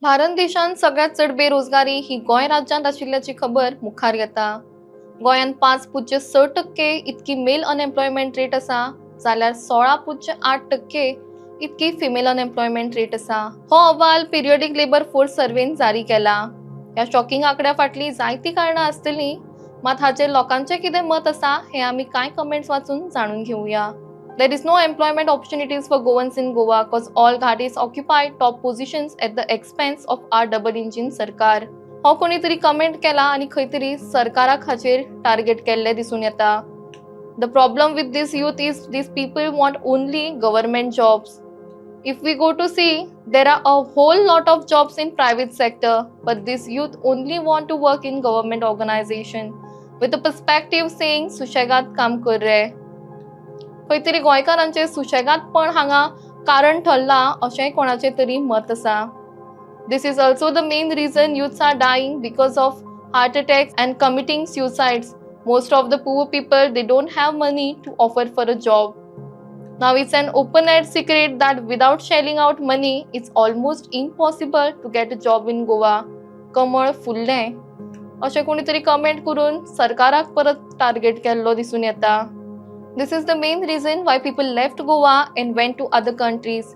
भारत देशांत सगळ्यात चड बेरोजगारी ही गोंय राज्यांत आशिल्ल्याची खबर मुखार येता। गोंयांत 5.6% इतकी मेल अनएम्प्लॉयमेंट रेट आसा, जाल्यार 16.8% इतकी फिमेल अनएम्प्लॉयमेंट रेट आसा। हो अहवाल पिरियडिक लेबर फोर्स सर्वेन जारी केला। ह्या शॉकिंग आंकड्या फाटली जायती कारणां आसतलीं, मात हाचेर लोकांचें कितें मत आसा हें आमी कांय कमेंट्स वाचून जाणून घेवया। There is no employment opportunities for Goans in Goa because all Ghatis occupy top positions at the expense of our double engine सरकार। हो कोणीतरी कमेंट केला आणि खंय तरी सरकाराक हाचेर टार्गेट केल्ले दिसून येता। The problem with this youth is these people want only government jobs. If we go to see, there are a whole lot of jobs in private sector, but this youth only want to work in government organization with a perspective saying सुशेगाद काम कर रे। खंय तरी गोंयकारांचे सुशेगादपण हांगा कारण ठरला अशेंय कोणाचे तरी मत आसा। This is also the main reason youths are dying because of heart attacks and committing suicides. Most of the poor people, they don't have money to offer for a job. Now it's an open-air secret that without shelling out money, it's almost impossible to get a job in Goa. कमळ फुल्लें अशें कोणी तरी comment करून सरकाराक परत target केल्लो दिसून येता। This is the main reason why people left Goa and went to other countries,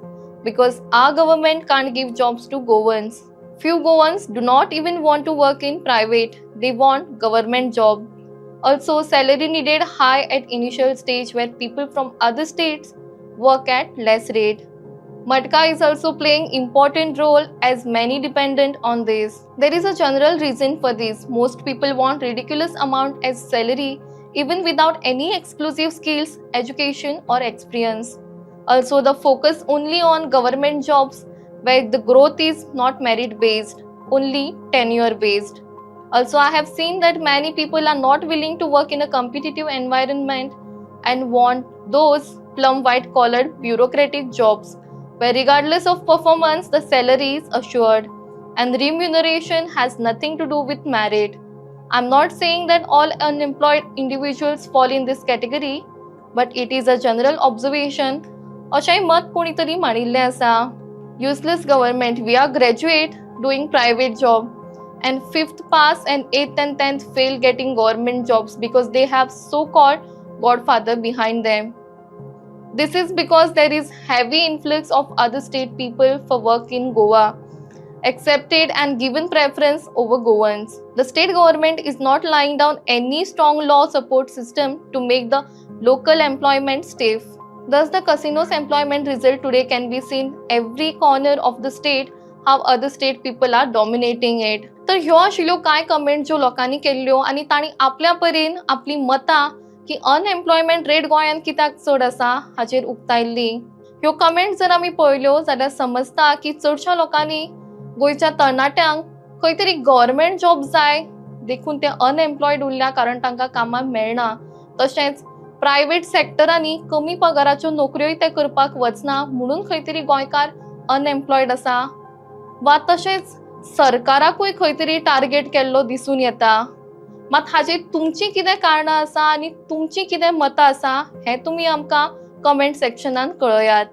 because our government can't give jobs to Goans. Few Goans do not even want to work in private, they want government job. Also, salary needed high at initial stage where people from other states work at less rate. Matka is also playing important role as many dependent on this. There is a general reason for this. Most people want ridiculous amount as salary even without any exclusive skills, education or experience. Also, the focus only on government jobs where the growth is not merit based, only tenure based. Also, I have seen that many people are not willing to work in a competitive environment and want those plum white collared bureaucratic jobs where regardless of performance the salary is assured and remuneration has nothing to do with merit. I'm not saying that all unemployed individuals fall in this category, but it is a general observation. अशेंय मत कोणीतरी मांडिल्लें आसा। Useless government, we are graduate doing private job and 5th pass and 8th and 10th fail getting government jobs because they have so-called godfather behind them. This is because there is heavy influx of other state people for work in Goa, accepted and given preference over Goans. The state government is not laying down any strong law support system to make the local employment safe. Thus, the casinos employment result today can be seen every corner of the state how other state people are dominating it. तर ह्यो आशिल्ल्यो कांय comment ज्यो लोकांनी केल्ल्यो आनी तांणी आपल्या परीन आपली मतां की अनएम्प्लॉयमेंट रेट गोंयांत कित्याक चड आसा हाचेर उक्तायल्ली। ह्यो कमेंट जर आमी पळयल्यो जाल्यार समजता की चडशा लोकांनी गोंयच्या तरणाट्यांक खंय तरी गव्हर्मेंट जॉब जाय, देखून ते अनएम्प्लॉयड उरल्या कारण तांकां कामां मेळना। तशेंच प्रायवेट सेक्टरांनी कमी पगाराच्यो नोकऱ्योय ते करपाक वचना म्हणून खंय तरी गोंयकार अनएम्प्लॉयड आसा, वा तशेंच सरकाराकूय खंय तरी टार्गेट केल्लो दिसून येता। मात हाचेर तुमची कितें कारणां आसा आनी तुमची कितें मतां आसा हें तुमी आमकां कमेंट सेक्शनान कळयात।